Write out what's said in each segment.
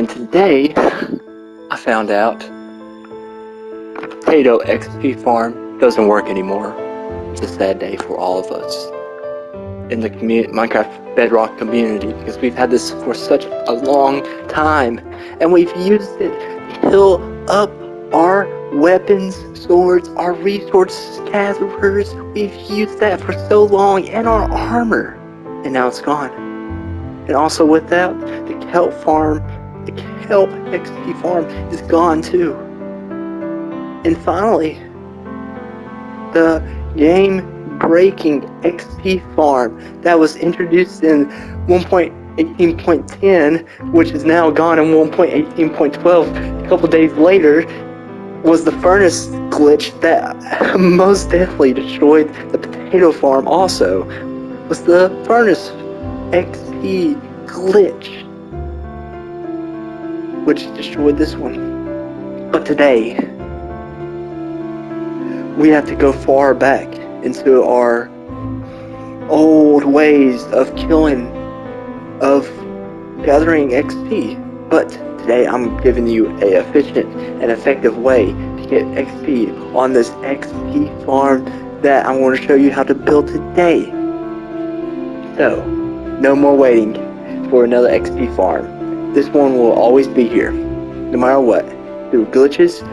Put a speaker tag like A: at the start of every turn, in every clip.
A: And today, I found out the potato XP farm doesn't work anymore. It's a sad day for all of us in the Minecraft Bedrock community, because we've had this for such a long time, and we've used it to heal up our weapons, swords, our resources gatherers. We've used that for so long, and our armor, and now it's gone. And also with that, the kelp XP farm is gone too. And finally, the game-breaking XP farm that was introduced in 1.18.10, which is now gone in 1.18.12, a couple days later, was the furnace glitch that most definitely destroyed the potato farm. Also, was the furnace XP glitch, which destroyed this one. But today, we have to go far back into our old ways of gathering XP. But today I'm giving you an efficient and effective way to get XP on this XP farm that I'm going to show you how to build today. So, no more waiting for another XP farm. This one will always be here, no matter what, through glitches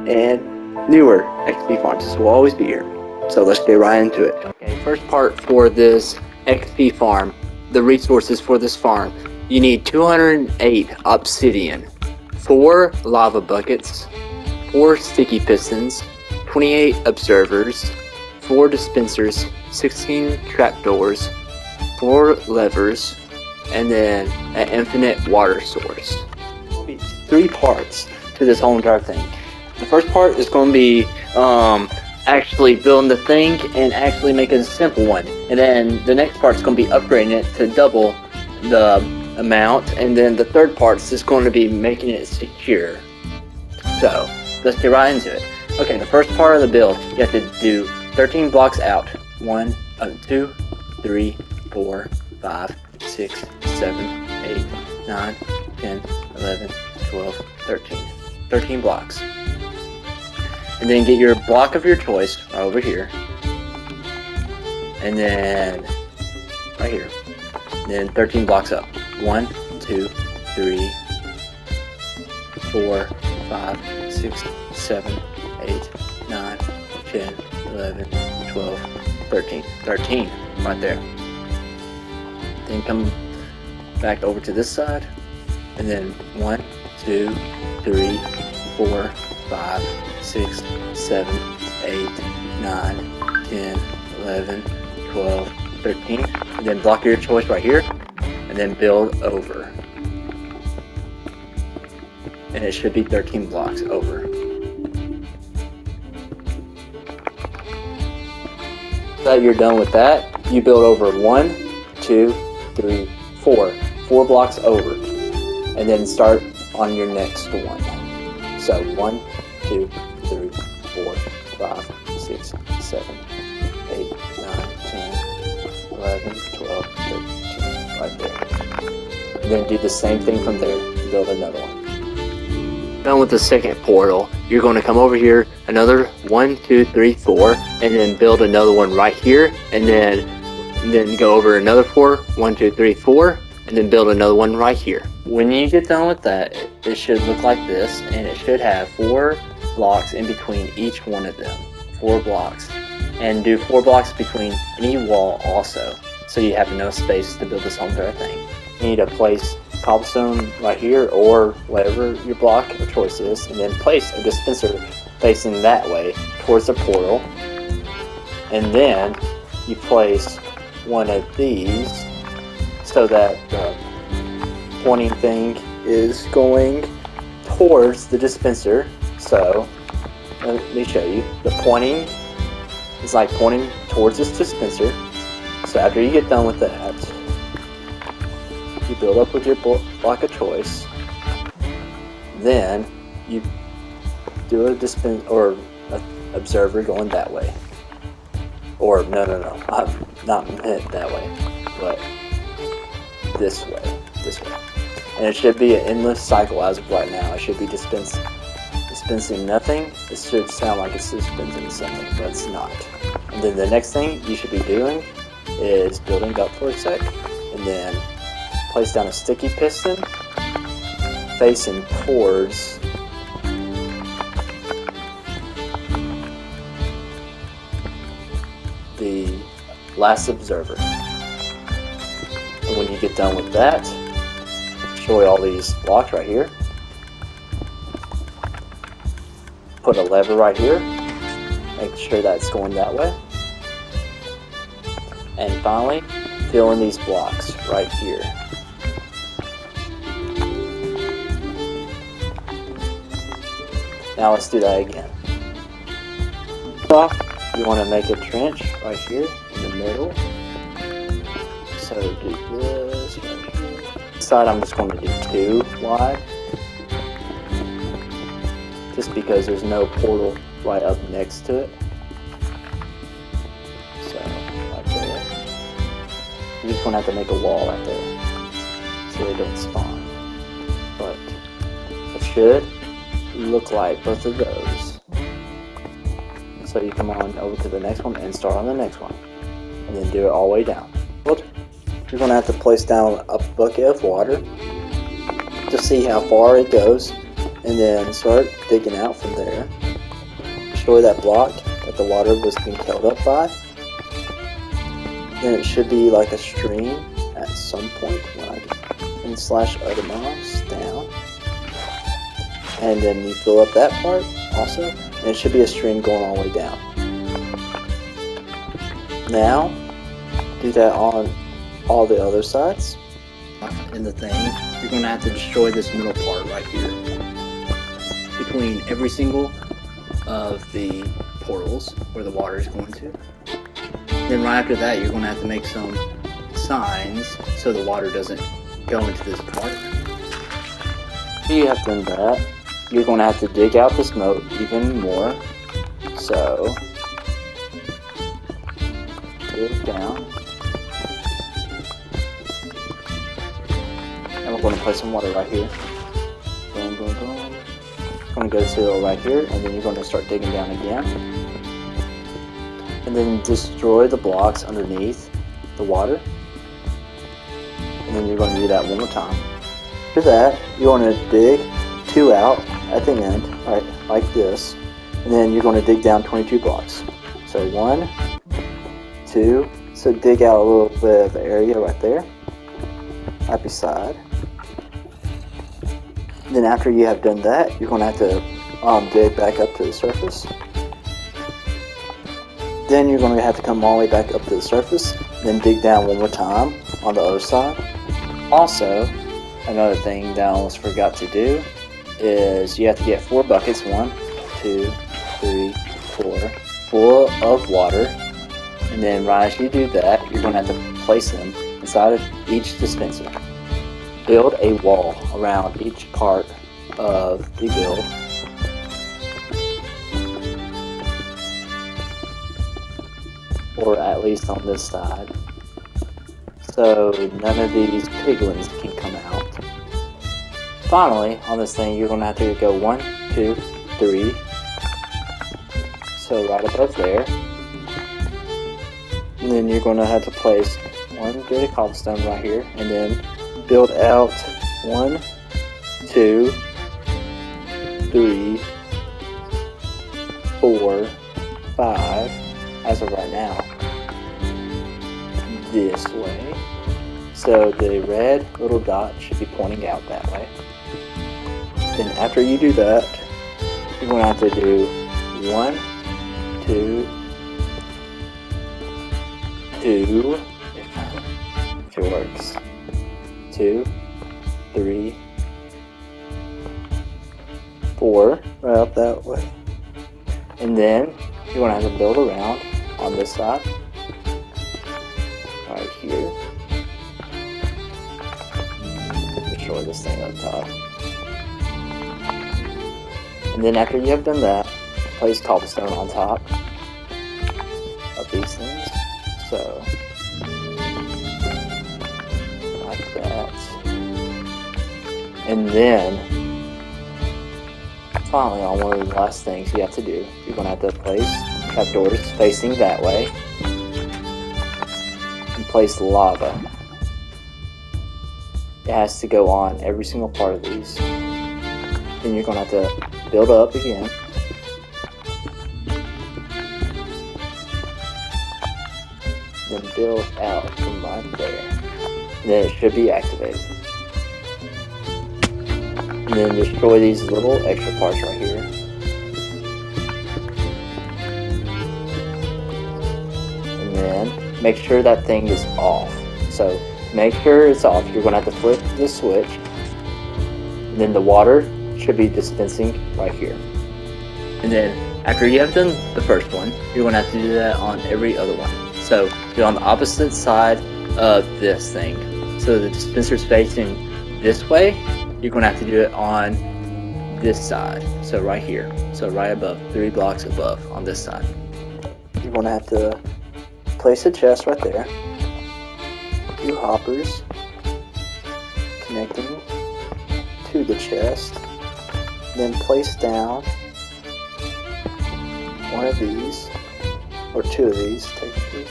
A: and newer XP farms. This will always be here. So let's get right into it. Okay, first part for this XP farm, the resources for this farm. You need 208 obsidian, 4 lava buckets, 4 sticky pistons, 28 observers, 4 dispensers, 16 trapdoors, 4 levers, and then an infinite water source. There'll be 3 parts to this whole entire thing. The first part is going to be actually building the thing and actually making a simple one. And then the next part is going to be upgrading it to double the amount. And then the third part is just going to be making it secure. So, let's get right into it. Okay, the first part of the build, you have to do 13 blocks out. 1, 2, 3, 4, 5, 6, 7, 8, 9, 10, 11, 12, 13. 13 blocks. And then get your block of your choice right over here. And then right here. And then 13 blocks up. 1, 2, 3, 4, 5, 6, 7, 8, 9, 10, 11, 12, 13. 13 right there. Then come back over to this side. And then 1, 2, 3, 4, 5, 6, 7, 8, 9, 10, 11, 12, 13. And then block your choice right here. And then build over. And it should be 13 blocks over. So that you're done with that, you build over 1, 2, 3, 4. 4 blocks over. And then start on your next one. So 1, 2, 3, 4, 5, 6, 7, 8, 9, 10, 11, 12, 13, right there. And then do the same thing from there. Build another one. Done with the second portal, you're going to come over here, another 1, 2, 3, 4, and then build another one right here, and then go over another 4, 1, 2, 3, 4, and then build another one right here. When you get done with that, it should look like this, and it should have 4 blocks in between each one of them. 4 blocks. And do 4 blocks between any wall also, so you have enough space to build this whole entire thing. You need to place cobblestone right here, or whatever your block of choice is, and then place a dispenser facing that way towards the portal. And then you place one of these so that the pointing thing is going towards the dispenser. So let me show you. The pointing is like pointing towards this dispenser. So after you get done with that, you build up with your block of choice. Then you do a dispenser or an observer going that way. Or no, I'm not meant that way, but this way. And it should be an endless cycle as of right now. I should be dispensing nothing. It should sound like it's dispensing something, but it's not. And then the next thing you should be doing is building up for a sec, and then place down a sticky piston facing towards the last observer. And when you get done with that, destroy all these blocks right here. Put a lever right here, make sure that's going that way. And finally, fill in these blocks right here. Now let's do that again. You want to make a trench right here in the middle. So do this right here. This side I'm just going to do 2 wide. Just because there's no portal right up next to it. So, right there. You're just going to have to make a wall right there so they don't spawn. But it should look like both of those. So you come on over to the next one and start on the next one. And then do it all the way down. You're going to have to place down a bucket of water to see how far it goes. And then start digging out from there. Destroy that block that the water was being held up by. Then it should be like a stream at some point when I can slash other mouse down. And then you fill up that part also. And it should be a stream going all the way down. Now, do that on all the other sides. In the thing, you're going to have to destroy this middle part right here. Between every single of the portals where the water is going to. Then right after that, you're going to have to make some signs so the water doesn't go into this part. After you have done that, you're going to have to dig out this moat even more. So, dig down. And we're going to place some water right here. Boom, boom, boom. Going to go to right here, and then you're going to start digging down again, and then destroy the blocks underneath the water, and then you're going to do that one more time. After that, you're going to dig 2 out at the end, right, like this, and then you're going to dig down 22 blocks. So 1, 2, so dig out a little bit of area right there, right beside. Then after you have done that, you're going to have to dig back up to the surface. Then you're going to have to come all the way back up to the surface, then dig down one more time on the other side. Also, another thing that I almost forgot to do is you have to get 4 buckets, 1, 2, 3, 4, full of water. And then right as you do that, you're going to have to place them inside of each dispenser. Build a wall around each part of the build. Or at least on this side. So none of these piglins can come out. Finally, on this thing, you're going to have to go 1, 2, 3. So right above there. And then you're going to have to place 1 bit of cobblestone right here. And then build out 1, 2, 3, 4, 5, as of right now, this way. So the red little dot should be pointing out that way. Then after you do that, you're going to have to do 1, 2, 2, if it works. 2, 3, 4, right up that way. And then you're going to have to build around on this side, right here. Destroy this thing up top. And then after you have done that, place cobblestone on top of these things. So, like that. And then, finally, on one of the last things you have to do, you're going to have to place trapdoors facing that way. And place lava. It has to go on every single part of these. Then you're going to have to build up again. Then build out from right there. Then it should be activated. And then destroy these little extra parts right here. And then make sure that thing is off. So make sure it's off. You're going to have to flip the switch. And then the water should be dispensing right here. And then after you have done the first one, you're going to have to do that on every other one. So you're on the opposite side of this thing. So the dispenser's facing this way. You're going to have to do it on this side. So right here. So right above, 3 blocks above on this side. You're going to have to place a chest right there. 2 hoppers connecting to the chest. Then place down one of these, or 2 of these technically.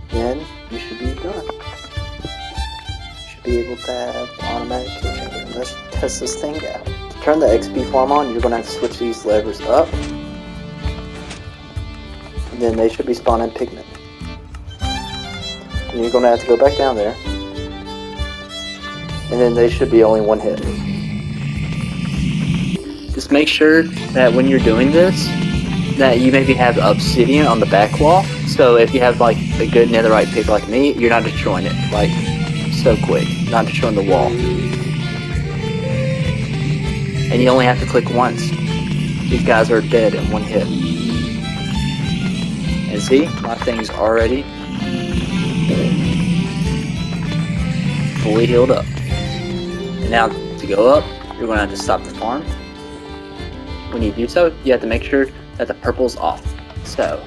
A: Then you should be done. You should be able to have automatic kill chamber. Let's test this thing out. To turn the XP farm on, you're going to have to switch these levers up. And then they should be spawning pigment. And you're going to have to go back down there. And then they should be only 1 hit. Just make sure that when you're doing this, that you maybe have obsidian on the back wall. So if you have like a good netherite pick like me, you're not destroying it like so quick. Not destroying the wall. And you only have to click once. These guys are dead in 1 hit. And see, my thing's already fully healed up. And now to go up, you're going to have to stop the farm. When you do so, you have to make sure that the purple's off. So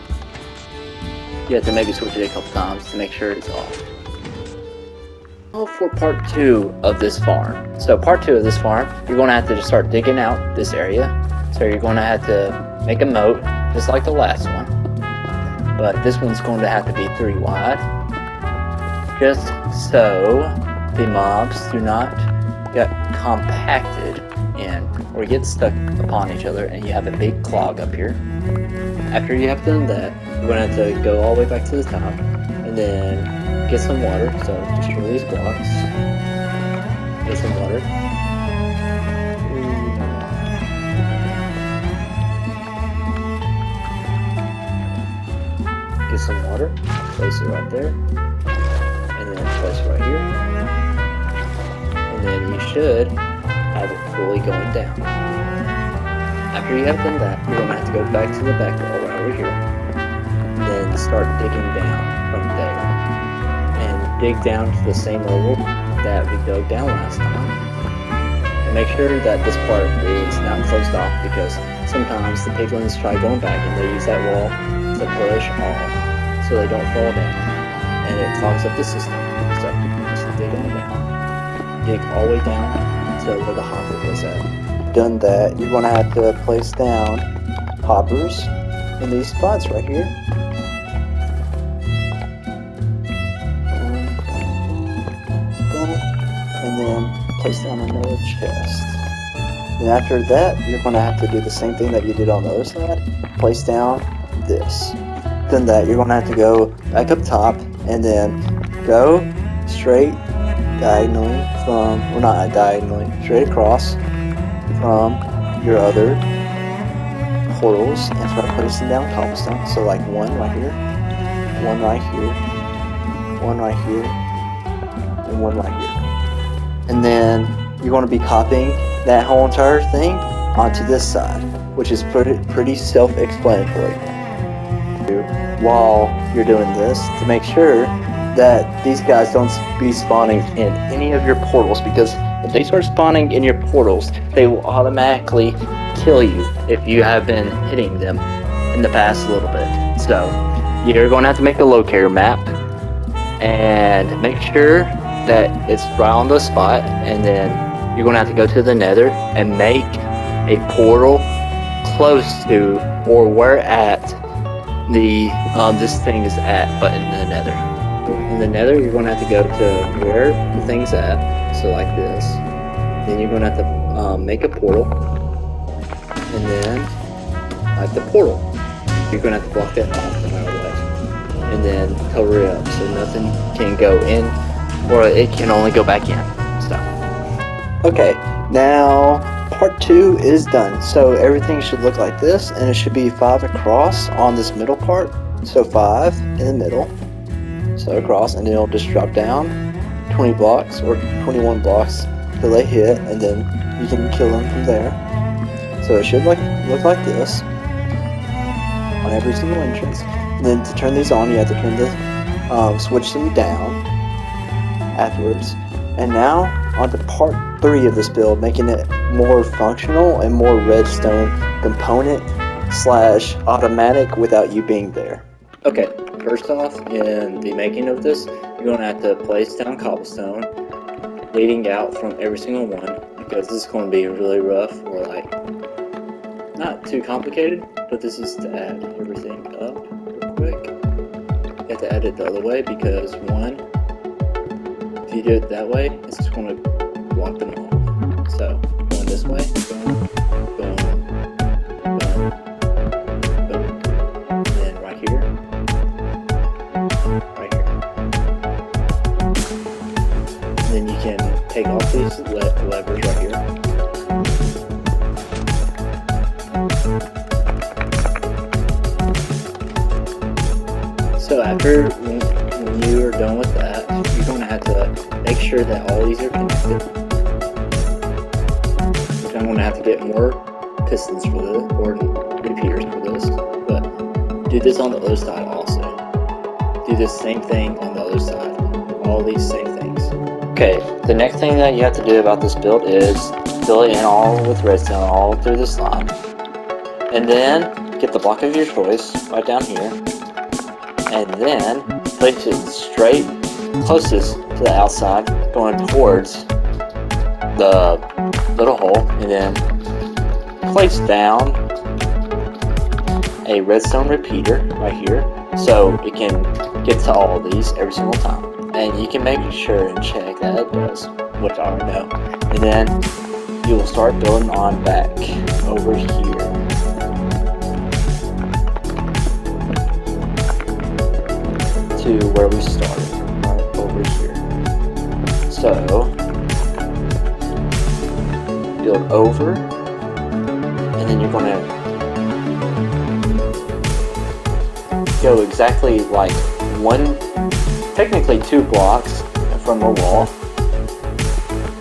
A: you have to maybe switch it a couple times to make sure it's off. Now for part 2 of this farm. So part 2 of this farm, you're going to have to just start digging out this area. So you're going to have to make a moat just like the last one. But this one's going to have to be 3 wide. Just so the mobs do not get compacted in or get stuck upon each other and you have a big clog up here. After you have done that, you're going to have to go all the way back to the top and then get some water. So destroy these blocks. Get some water. Get some water. Place it right there. And then place it right here. And then you should have it fully going down. After you have done that, you're going to have to go back to the back wall right over here. And then start digging down from there. And dig down to the same level that we dug down last time. And make sure that this part is not closed off because sometimes the piglins try going back and they use that wall to push off so they don't fall down. And it clogs up the system. So just dig on down. Dig all the way down to where the hopper was at. Done that, you're going to have to place down hoppers in these spots right here. And then place down another chest. Then after that, you're going to have to do the same thing that you did on the other side. Place down this. Then that, you're going to have to go back up top and then go straight diagonally from, or not diagonally, straight across from your other portals and start placing down cobblestone. So like 1 right here, 1 right here, 1 right here, and 1 right here. And then you're going to be copying that whole entire thing onto this side, which is pretty self-explanatory. While you're doing this, to make sure that these guys don't be spawning in any of your portals, because if they start spawning in your portals, they will automatically kill you if you have been hitting them in the past a little bit. So you're going to have to make a locator map and make sure that it's right on the spot, and then you're going to have to go to the nether and make a portal close to or where at the this thing is at, but in the nether. In the nether, you're going to have to go to where the thing's at, so like this. Then you're going to have to make a portal, and then like the portal, you're going to have to block that off no matter what, and then cover it up so nothing can go in, or it can only go back in. So, okay, now part 2 is done. So everything should look like this, and it should be 5 across on this middle part. So 5 in the middle, so across, and then it'll just drop down 20 blocks or 21 blocks till they hit, and then you can kill them from there. So it should look like this on every single entrance. And then to turn these on, you have to turn the switch them down afterwards. And now on to part 3 of this build, making it more functional and more redstone component / automatic without you being there. Okay, first off, in the making of this, you're going to have to place down cobblestone leading out from every single one, because this is going to be really rough, or like not too complicated, but this is to add everything up real quick. You have to add it the other way, because one, if you do it that way, it's just going to block them off. So going this way, boom, boom, boom, boom, and then right here, right here. And then you can take off these levers right here. So after when you are done with that, you're going to have to make sure that all these are connected. Which I'm going to have to get more pistons for this, or repeaters for this, but do this on the other side also. Do the same thing on the other side. All these same things. Okay, the next thing that you have to do about this build is fill it in all with redstone all through this line. And then get the block of your choice right down here. And then place it straight closest to the outside, going towards the little hole, and then place down a redstone repeater right here, so it can get to all of these every single time. And you can make sure and check that it does, which I already know. And then you will start building on back over here. To where we started, right over here. So build over, and then you're going to go exactly like technically 2 blocks from the wall,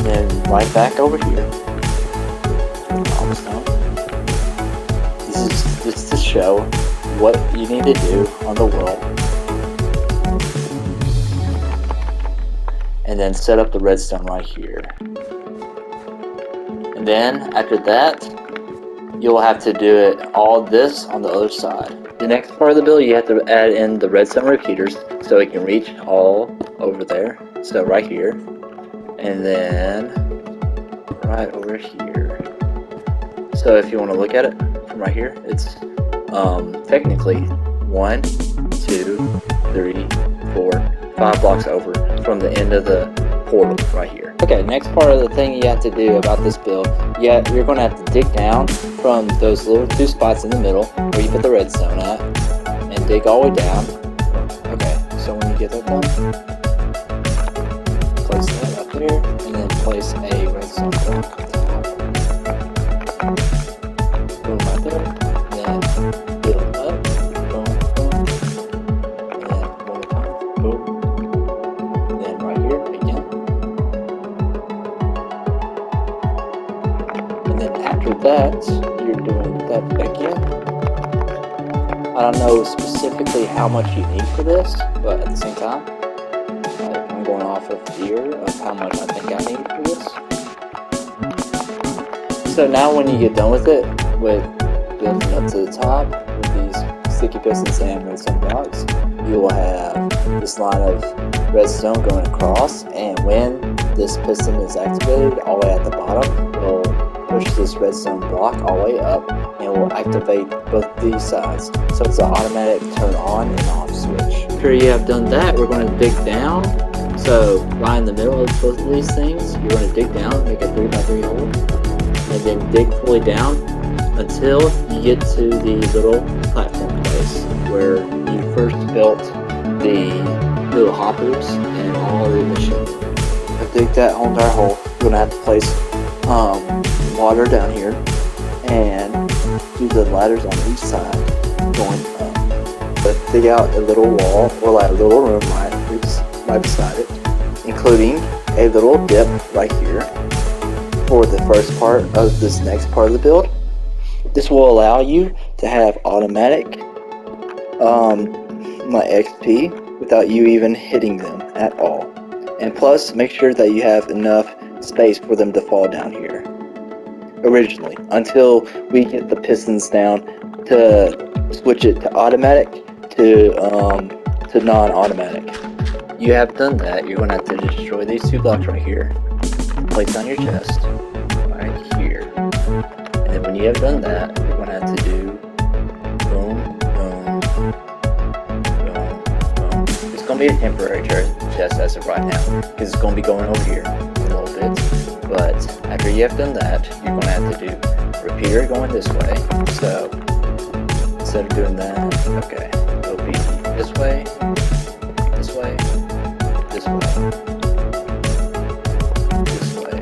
A: and right back over here. This is to show what you need to do on the wall. And then set up the redstone right here. And then after that, you'll have to do it all this on the other side. The next part of the build, you have to add in the redstone repeaters so it can reach all over there. So right here, and then right over here. So if you want to look at it from right here, it's technically 1, 2, 3, 4, 5 blocks over from the end of the portal right here. Okay, next part of the thing you have to do about this build, you're going to have to dig down from those little 2 spots in the middle where you put the redstone at, and dig all the way down. Okay, so when you get that done, place that up there, and then place a redstone block on top. Boom, right there. Then build up. Boom, boom. And one more time. Boom. After that, you're doing that again. I don't know specifically how much you need for this, but at the same time, I'm going off of here of how much I think I need for this. So now when you get done with it, with building up to the top with these sticky pistons and redstone blocks, you will have this line of redstone going across, and when this piston is activated all the way at the bottom, bottom, it'll push this redstone block all the way up, and it will activate both these sides. So it's an automatic turn on and off switch. After you have done that, we're going to dig down. So right in the middle of both of these things, you're going to dig down, make a 3x3 hole, and then dig fully down until you get to the little platform place where you first built the little hoppers and all the machines. To dig that whole entire hole, you're going to have to place water down here and do the ladders on each side going up. But dig out a little wall or like a little room right beside it, including a little dip right here for the first part of this next part of the build. This will allow you to have automatic XP without you even hitting them at all. And plus, make sure that you have enough space for them to fall down here originally, until we get the pistons down to switch it to automatic to non-automatic. You have done that. You're going to have to destroy these two blocks right here, place on your chest right here, and then when you have done that, you're going to have to do boom, boom, boom, boom. It's going to be a temporary chest as of right now, because it's going to be going over here in a little bit. But after you have done that, you're going to have to do repeater going this way. So instead of doing that, okay, it'll be this way, this way, this way, this way,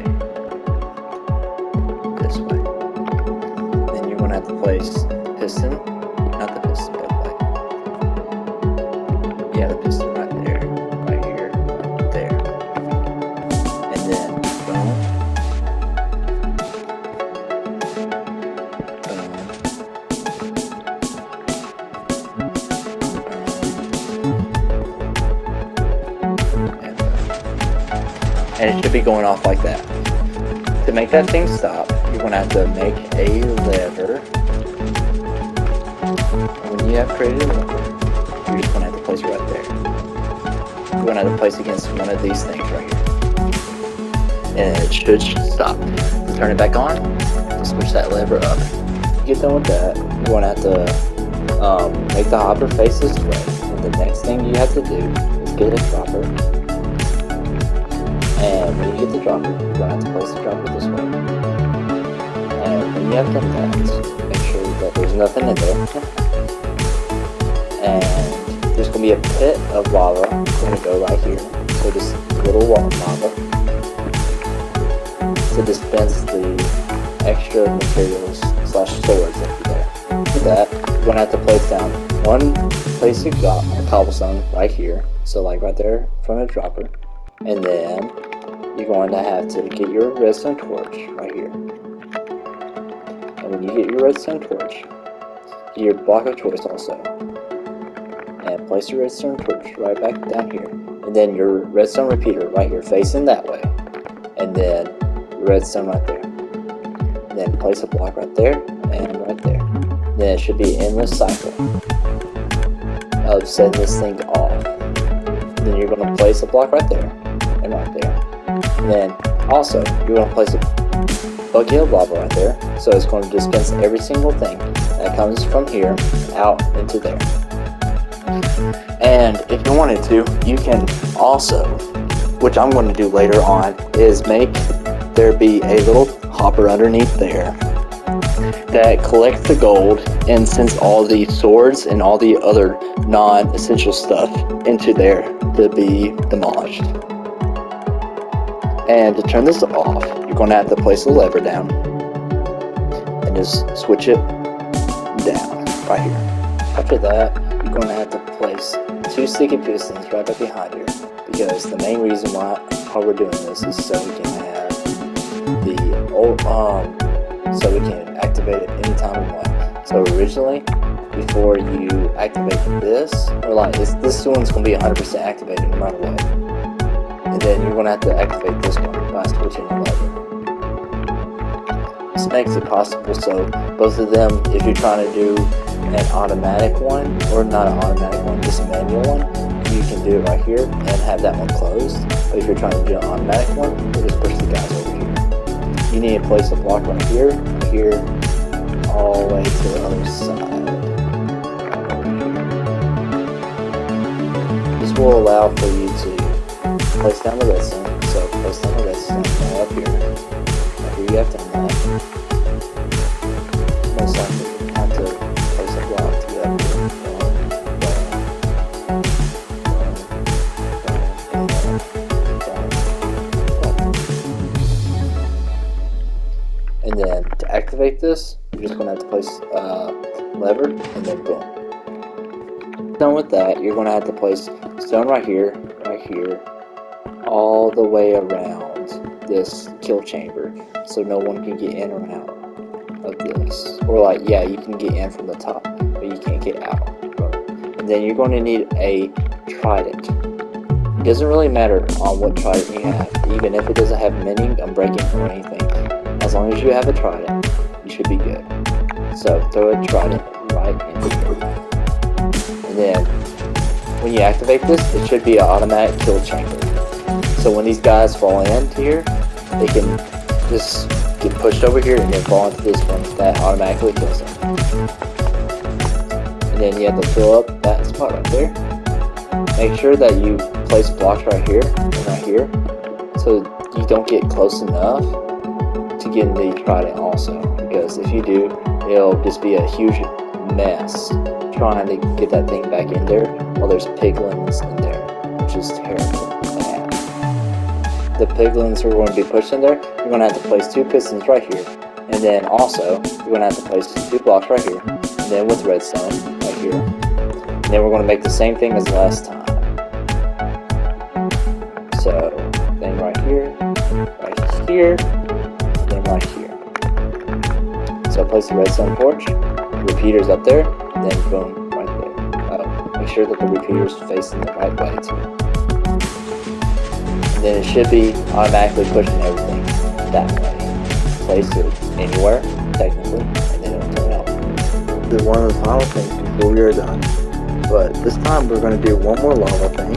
A: this way. Then you're going to have to place piston, not the piston, but like, yeah, the piston right there, right here, there. And then boom, and it should be going off like that. To make that thing stop, you're going to have to make a lever. And when you have created a lever, you're just going to have to place it right there. You're going to have to place it against one of these things right here. And it should stop. To turn it back on, to switch that lever up. To get done with that, you're going to have to make the hopper face this way. And the next thing you have to do is get a dropper. And when you get the dropper, you're going to have to place the dropper this way. And when you have done that, make sure that there's nothing in there. And there's going to be a pit of lava going to go right here. So this little wall of lava to dispense the extra materials / swords into there. For that, you're going to have to place down one place of cobblestone right here. So like right there from the dropper. And then you're going to have to get your redstone torch right here. And when you get your redstone torch, get your block of choice also. And place your redstone torch right back down here. And then your redstone repeater right here facing that way. And then your redstone right there. And then place a block right there and right there. And then it should be an endless cycle of setting this thing off. And then you're going to place a block right there and right there. And then also you're going to place a bucket of lava right there, so it's going to dispense every single thing that comes from here out into there. And if you wanted to, you can also, which I'm going to do later on, is make there be a little hopper underneath there that collects the gold and sends all the swords and all the other non-essential stuff into there to be demolished. And to turn this off, you're going to have to place the lever down and just switch it down right here. After that, you're going to have to place two sticky pistons right up behind here, because the main reason why we're doing this is so we can have the old so we can activate it anytime we want. So originally, before you activate this, or like this one's going to be 100% activated no matter what. And then you're going to have to activate this one by switching the lever. This makes it possible so both of them, if you're trying to do an automatic one, or not an automatic one, just a manual one, you can do it right here and have that one closed. But if you're trying to do an automatic one, you just push the guys over here. you need to place a block right here, all the way to the other side. This will allow for you to place down the redstone. So place down the redstone right up here. After you have done that, most likely you have to place a block to get up here. And then to activate this, you're just going to have to place a lever, and then boom. Done with that, you're going to have to place stone right here, all the way around this kill chamber, so no one can get in or out of this. Or like, yeah, you can get in from the top, but you can't get out. And then you're going to need a trident. It doesn't really matter on what trident you have, even if it doesn't have many unbreaking or anything. As long as you have a trident, you should be good. So throw a trident right into here. And then when you activate this, it should be an automatic kill chamber. So when these guys fall into here, they can just get pushed over here and then fall into this one. That automatically kills them. And then you have to fill up that spot right there. Make sure that you place blocks right here and right here, so you don't get close enough to get in the trident also, because if you do, it'll just be a huge mess trying to get that thing back in there while there's piglins in there, which is terrible. The piglins are going to be pushed in there. You're going to have to place 2 pistons right here, and then also you're going to have to place 2 blocks right here, and then with redstone right here, and then we're going to make the same thing as last time. So then right here, and then right here. So place the redstone torch, repeaters up there, and then boom, right there. Make sure that the repeater's facing the right way too. And then it should be automatically pushing everything that way. Place it anywhere, technically, and then it'll turn out. This is one of the final things before we are done. But this time we're going to do one more lava thing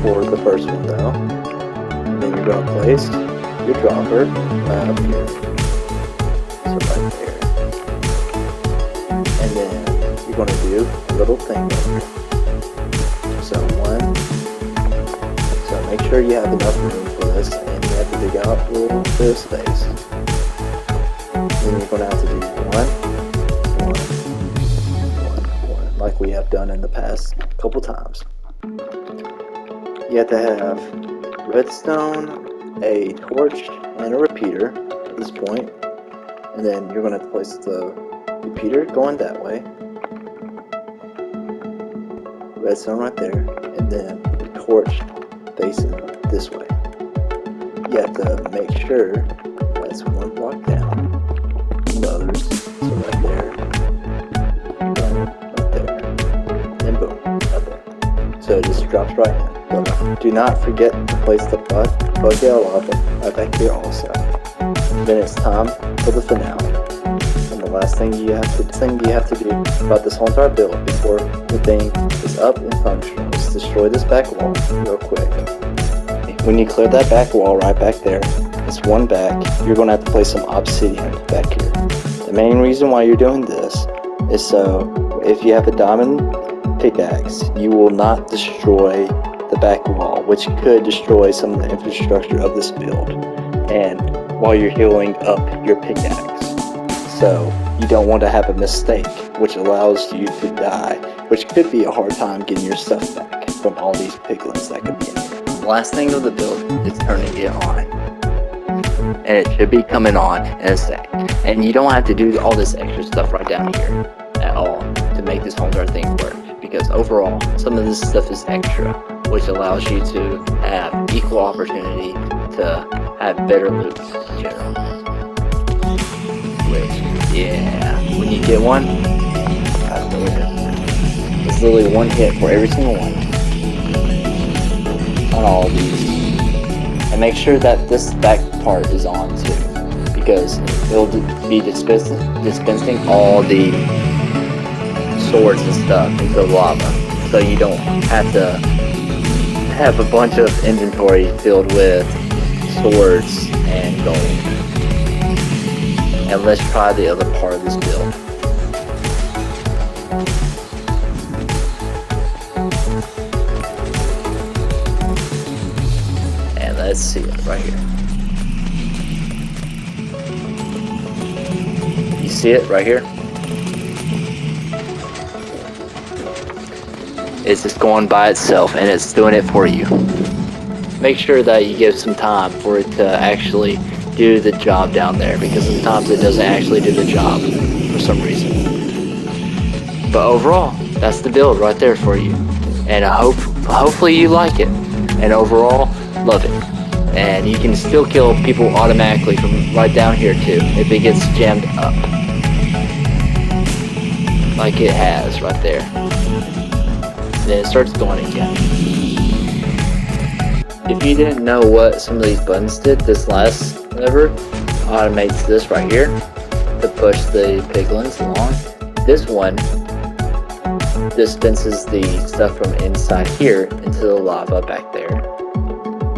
A: for the first one though. And then you're going to place your dropper right up here. So right there. And then you're going to do a little thing right here. So make sure you have enough room for this, and you have to dig out a little bit of space. Then you're going to have to do one, like we have done in the past couple times. You have to have redstone, a torch, and a repeater at this point. And then you're going to have to place the repeater going that way, redstone right there, and then the torch facing this way. You have to make sure that's one block down from the others. So right there, and boom, right there. So it just drops right in. But do not forget to place the bucket of lava right back here also. Then it's time for the finale. And the last thing you have to do about this whole entire build before the thing is up and functional is destroy this back wall real quick. When you clear that back wall right back there, it's one back, you're going to have to place some obsidian back here. The main reason why you're doing this is so if you have a diamond pickaxe, you will not destroy the back wall, which could destroy some of the infrastructure of this build, and while you're healing up your pickaxe. So you don't want to have a mistake, which allows you to die, which could be a hard time getting your stuff back from all these piglins that could be in here. The last thing of the build is turning it on, and it should be coming on in a sec. And you don't have to do all this extra stuff right down here at all to make this whole entire thing work, because overall some of this stuff is extra, which allows you to have equal opportunity to have better loot in general. Which, yeah, when you get one, it's literally one hit for every single one on all of these. And make sure that this back part is on too, because it'll be dispensing all the swords and stuff into the lava, so you don't have to have a bunch of inventory filled with swords and gold. And let's try the other part of this build. And let's see it right here. You see it right here? It's just going by itself and it's doing it for you. Make sure that you give some time for it to actually do the job down there, because sometimes it doesn't actually do the job for some reason. But overall, that's the build right there for you. And I hopefully you like it. And overall, love it. And you can still kill people automatically from right down here too, if it gets jammed up. Like it has right there. Then it starts going again. If you didn't know what some of these buttons did, this last lever automates this right here to push the piglins along. This one dispenses the stuff from inside here into the lava back there.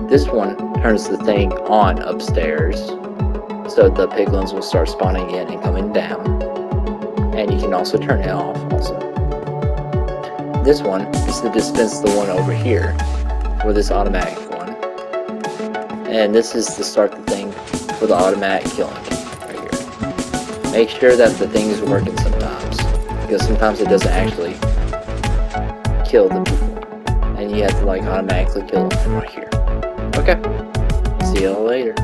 A: This one turns the thing on upstairs, so the piglins will start spawning in and coming down. And you can also turn it off also. This one is to dispense the one over here for this automatic one. And this is to start the thing for the automatic killing right here. Make sure that the thing is working sometimes, because sometimes it doesn't actually kill the people. And you have to like automatically kill them right here. Okay, see y'all later.